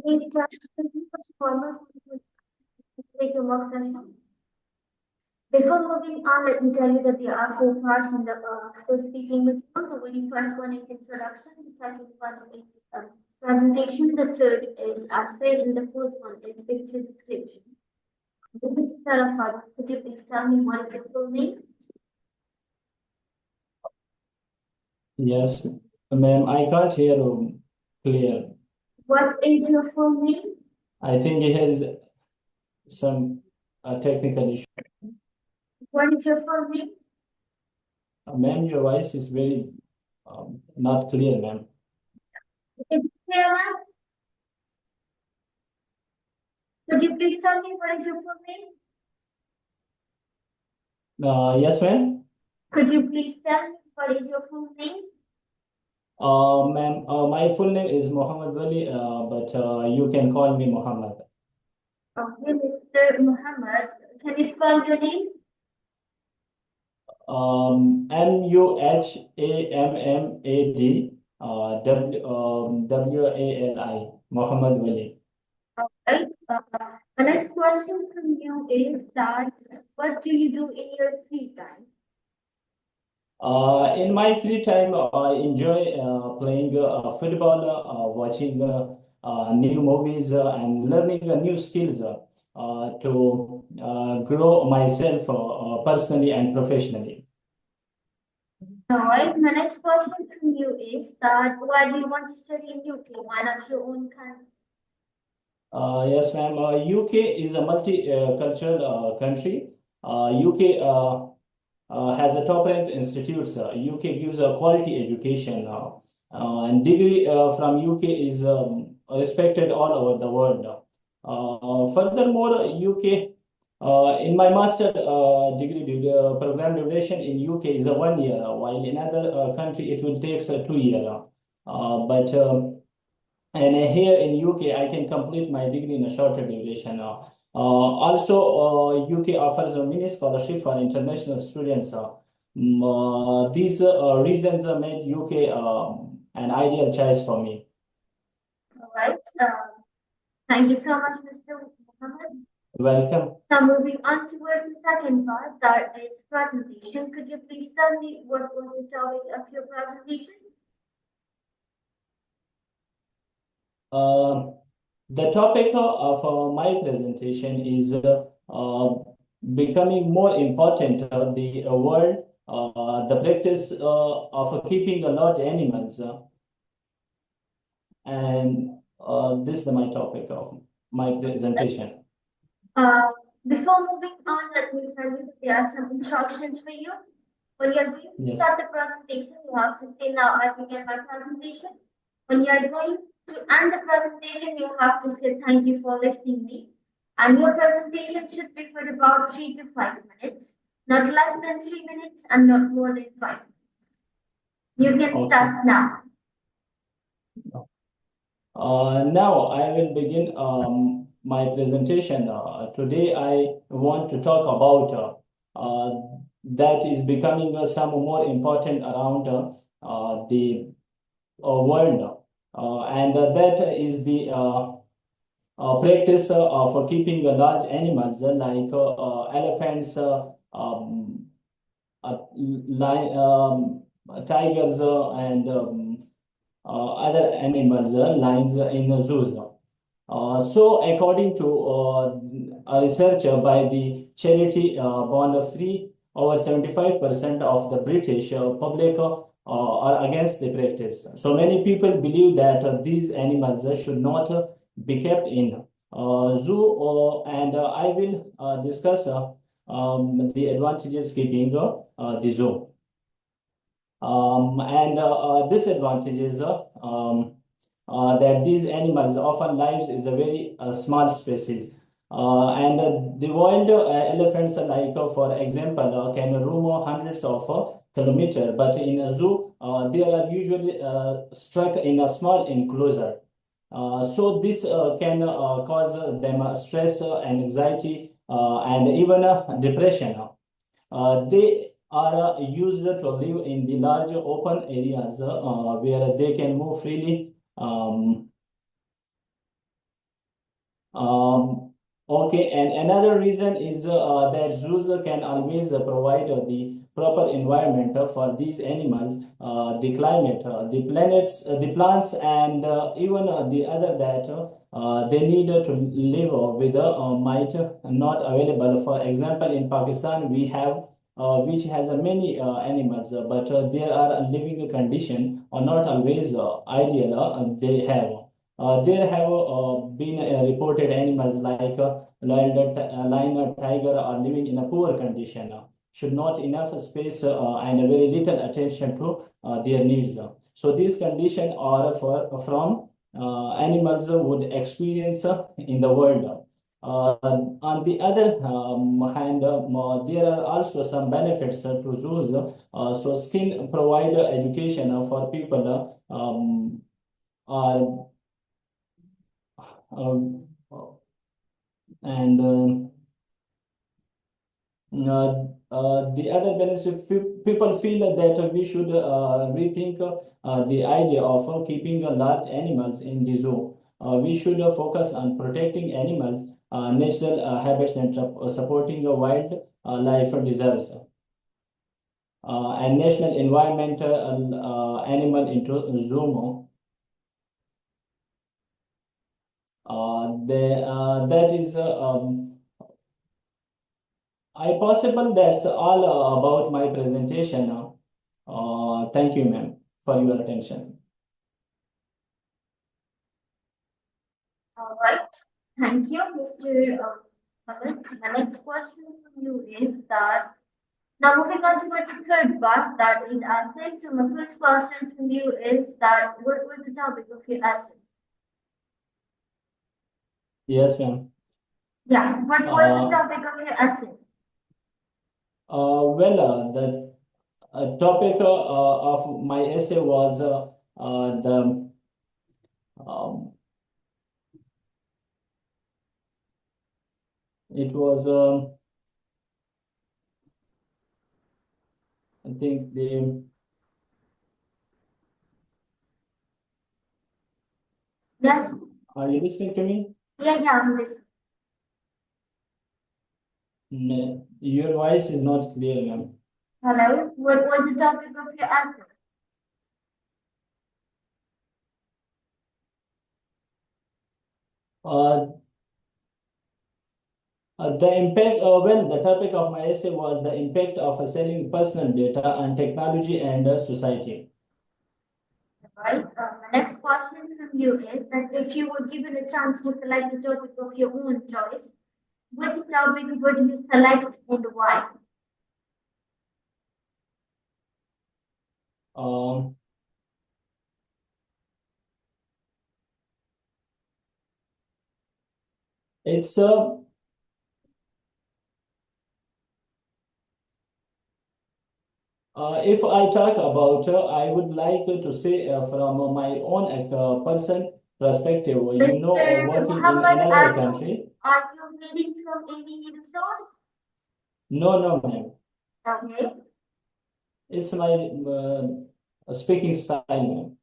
We start with the formal take your work session. Before moving on, let me tell you that there are four parts in the full speaking material. The very first one is introduction, the second one is presentation, the third is essay, and the fourth one is picture description. Mr. Sarafat, could you please tell me what is your full name? Yes, ma'am, I can't hear you clear. What is your full name? I think he has some technical issue. What is your full name? Ma'am, your voice is very not clear, ma'am. Is it clear, ma'am? Could you please tell me what is your full name? Yes, ma'am. Could you please tell me what is your full name? Ma'am, my full name is Muhammad Wali, but you can call me Muhammad. Okay, Mr. Muhammad, can you spell your name? Muhammad Wali, Muhammad Wali. Alright. The next question from you is that what do you do in your free time? In my free time, I enjoy playing football, watching new movies, and learning new skills to grow myself personally and professionally. Alright, my next question from you is that why do you want to study in UK? Why not your own country? Yes, ma'am. UK is a multicultural country. UK has a top-ranked institutes. UK gives a quality education, and degree from UK is respected all over the world. Furthermore, UK in my master degree program duration in UK is a 1 year, while in other country it will take 2 years. And here in UK, I can complete my degree in a shorter duration. Also, UK offers a mini scholarship for international students. These reasons made UK an ideal choice for me. Alright, thank you so much, Mr. Muhammad. Welcome. Now moving on towards the second part, that is presentation. Could you please tell me what was the topic of your presentation? The topic of my presentation is becoming more important the world, the practice of keeping large animals, and this is my topic of my presentation. Before moving on, let me tell you that there are some instructions for you. When you're going to start the presentation, you have to say, now I begin my presentation. When you're going to end the presentation, you have to say, thank you for listening me. And your presentation should be for about 3 to 5 minutes, not less than 3 minutes and not more than 5 minutes. You can start now. Now I will begin my presentation. Today I want to talk about that is becoming some more important around the world, and that is the practice for keeping large animals like elephants, tigers, and other animals, lions in zoos. So according to a research by the charity Born Free, over 75% of the British public are against the practice. So many people believe that these animals should not be kept in zoo, and I will discuss the advantages keeping the zoo. And disadvantages that these animals often lives is a very small species. And the wild elephants, like for example, can roam hundreds of kilometers, but in a zoo, they are usually stuck in a small enclosure. So this can cause them stress and anxiety and even depression. They are used to live in the large open areas where they can move freely. Okay, and another reason is that zoos can always provide the proper environment for these animals, the climate, the plants, and even the other that they need to live with might not available. For example, in Pakistan, we have which has many animals, but there are living condition are not always ideal. They have. There have been reported animals like lion, tiger are living in a poor condition, should not enough space and very little attention to their needs. So these conditions are from animals would experience in the world. On the other hand, there are also some benefits to zoos. So skin provide education for people are um, and the other benefit, people feel that we should rethink the idea of keeping large animals in the zoo. We should focus on protecting animals, natural habits, and supporting wild life deserves. And national environmental animal into zoo. That is I possible that's all about my presentation now. Thank you, ma'am, for your attention. All right. Thank you, Mr. Amit. The next question from you is that now moving on to my third part, that is essay. So my first question from you is that what was the topic of your essay? Yes, ma'am. Yeah, what was the topic of your essay? The topic of my essay was the it was I think the Yes. are you listening to me? Yeah, I'm listening. Your voice is not clear, ma'am. Hello. What was the topic of your essay? Uh, the topic of my essay was the impact of selling personal data and technology and society. Right. My next question from you is that if you were given a chance to select a topic of your own choice, which topic would you select and why? Um, it's If I talk about, I would like to say from my own person perspective, Mr. working in Muhammad, another country. are you reading from any resource? No, no, ma'am. Okay. It's my speaking style, ma'am.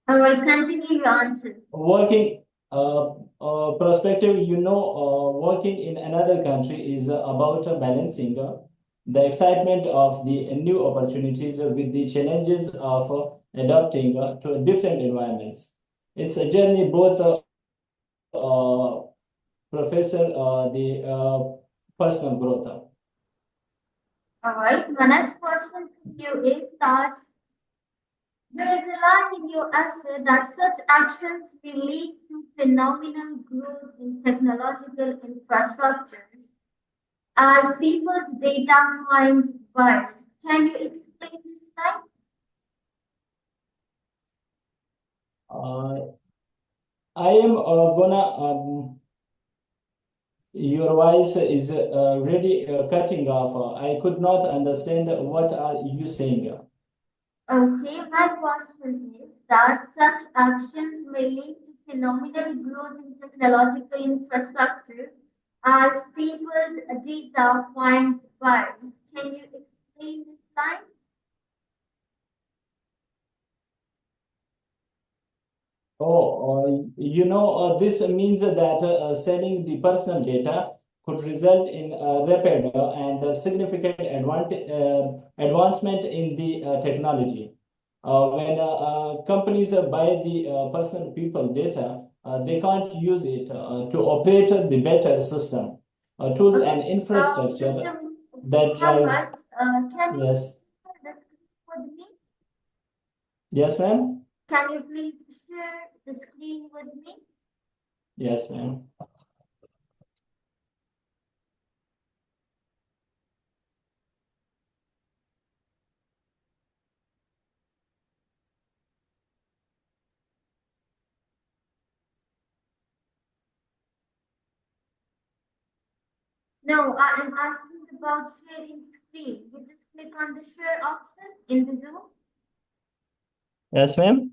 All right, continue your answer. Working perspective, working in another country is about balancing the excitement of the new opportunities with the challenges of adapting to different environments. It's a journey both professor the personal growth. All right, my next question to you is that there is a line in your essay that such actions will lead to phenomenal growth in technological infrastructures as people's data finds buyers. Can you explain this line? Uh, I am gonna your voice is really cutting off. I could not understand what are you saying. Okay, my question is that such actions may lead to phenomenal growth in technological infrastructure as people's data finds buyers. Can you explain this line? This means that selling the personal data could result in rapid and significant advancement in the technology. When companies buy the personal people data, they can't use it to operate the better system, tools Okay. and infrastructure Mr. that drives. Muhammad, can you Yes, share the screen with me? yes, ma'am. Can you please share the screen with me? Yes, ma'am. No, I am asking about sharing screen. You just click on the share option in the Zoom. Yes, ma'am.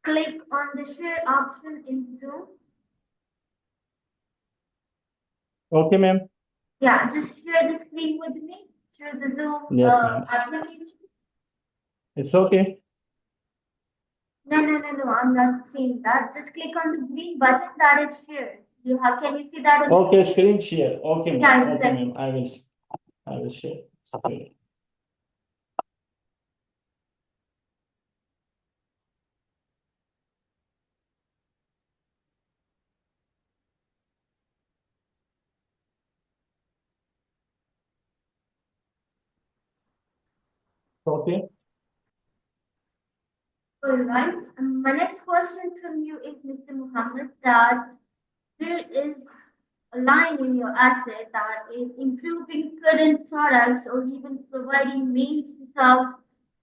Click on the share option in Zoom. Okay, ma'am. Yeah, just share the screen with me through the Zoom Yes, ma'am. application. It's okay. No, I'm not seeing that. Just click on the green button that is shared. Can you see that on the Okay, screen? screen share. Okay, ma'am. Yeah, Okay, exactly. ma'am. I will share. Okay. Okay. All right. My next question from you is, Mr. Muhammad, that there is a line in your essay that is improving current products or even providing means to solve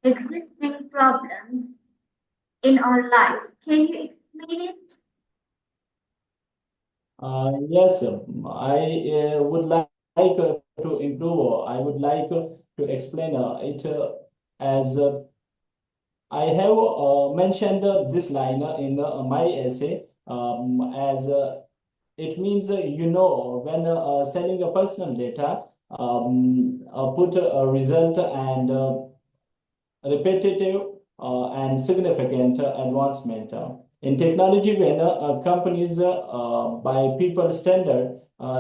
existing problems in our lives. Can you explain it? Yes, I would like to improve. I would like to explain it as I have mentioned this line in my essay as it means when selling a personal data, put a result and repetitive and significant advancement. In technology, when companies by people standard,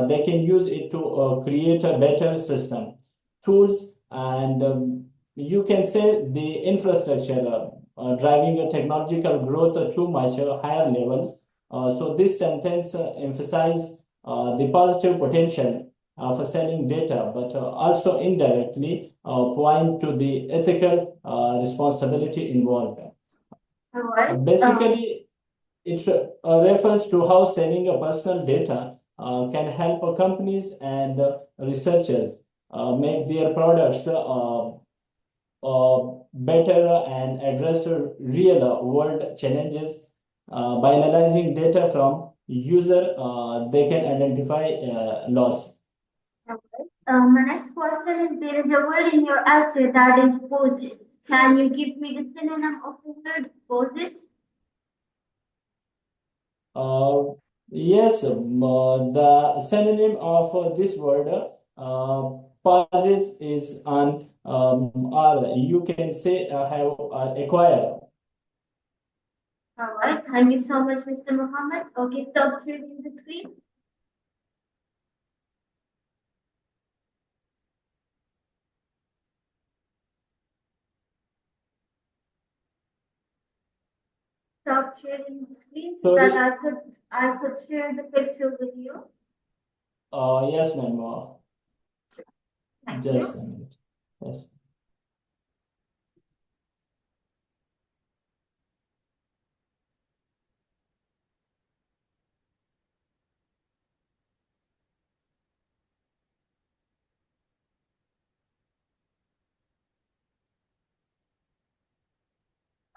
they can use it to create a better system, tools, and you can say the infrastructure driving a technological growth to much higher levels. So this sentence emphasizes the positive potential for selling data, but also indirectly point to the ethical responsibility involved. All right. Basically, it refers to how selling a personal data can help companies and researchers make their products better and address real world challenges. By analyzing data from user, they can identify loss. All right. My next question is, there is a word in your essay that is poses. Can you give me the synonym of the word poses? Uh, yes, the synonym of this word pauses is an or you can say have acquire. All right. Thank you so much, Mr. Muhammad. Okay, stop sharing the screen. Stop sharing the screen so that Sorry. I could share the picture with you. Yes, ma'am. Thank Just you. a minute. Yes.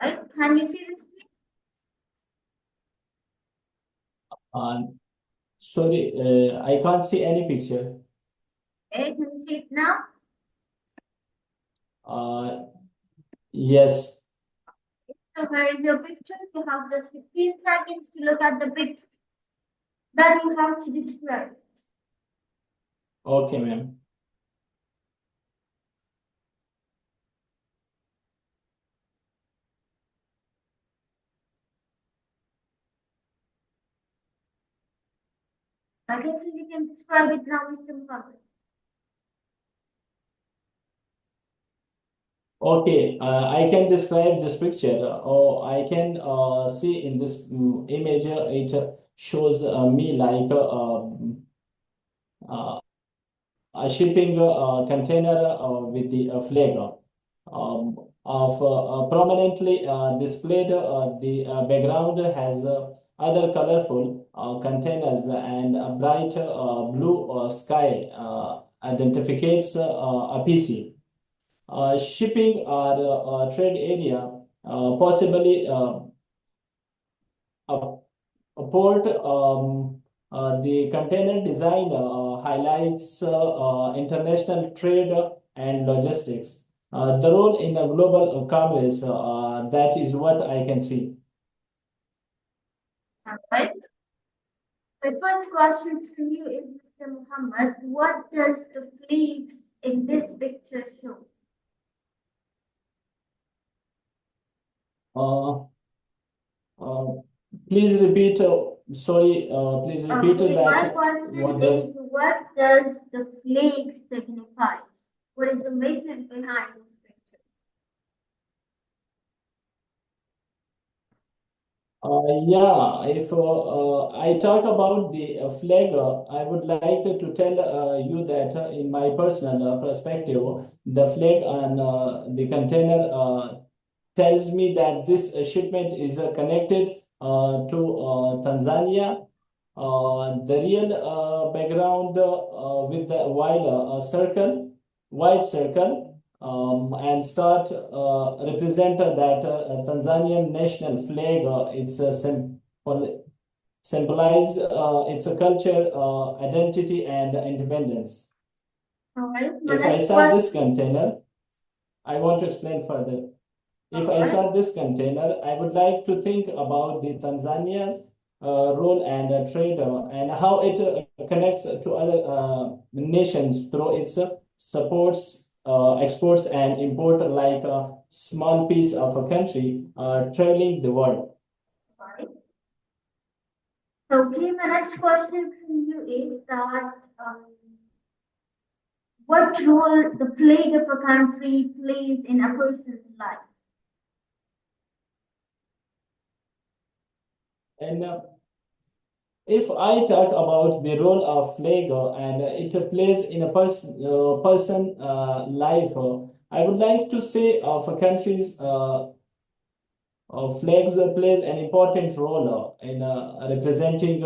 Right? Can you see the screen? Uh, Sorry, I can't see any picture. Okay, can you see it now? Uh, yes. So here is your picture. You have just 15 seconds to look at the picture. Then you have to describe it. Okay, ma'am. I can see you can describe it now, Mr. Muhammad. Okay, I can describe this picture, or I can see in this image, it shows me like a shipping container with the flag of prominently displayed. The background has other colorful containers, and a bright blue sky identifies a PC. Shipping or trade area, possibly a, a port. The container design highlights international trade and logistics. The role in a global commerce, that is what I can see. All right. My first question to you is, Mr. Muhammad, what does the flags in this picture show? Please repeat. Sorry, please repeat Okay, my that. question What is, does what does the flag signify? What is the message behind this picture? Yeah, if I talk about the flag, I would like to tell you that in my personal perspective, the flag on the container tells me that this shipment is connected to Tanzania. The real background with the white circle, and start represent that Tanzanian national flag. It's a symbolize its a culture, identity, and independence. All right. If I saw this container, I want to explain further. If I saw this container, I would like to think about the Tanzania's role and trade, and how it connects to other nations through its supports, exports, and import, like a small piece of a country traveling the world. Right. Okay, my next question for you is that what role the flag of a country plays in a person's life? And if I talk about the role of flag, and it plays in a person life, I would like to say of a country's flags plays an important role in representing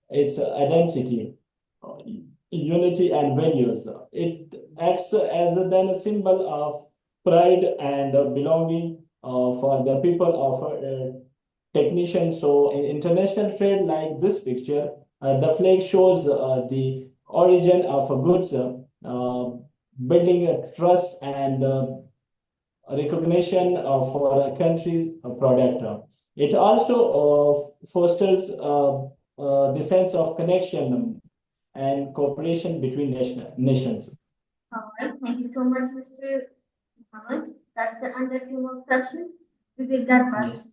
its identity, uh, unity, and values. It acts as then a symbol of pride and belonging for the people of technician. So in international trade, like this picture, the flag shows the origin of goods, building a trust and recognition for a country's product. It also fosters the sense of connection and cooperation between nations. All right, thank you so much, Mr. Muhammad. That's the end of your session. We will get back. Yes.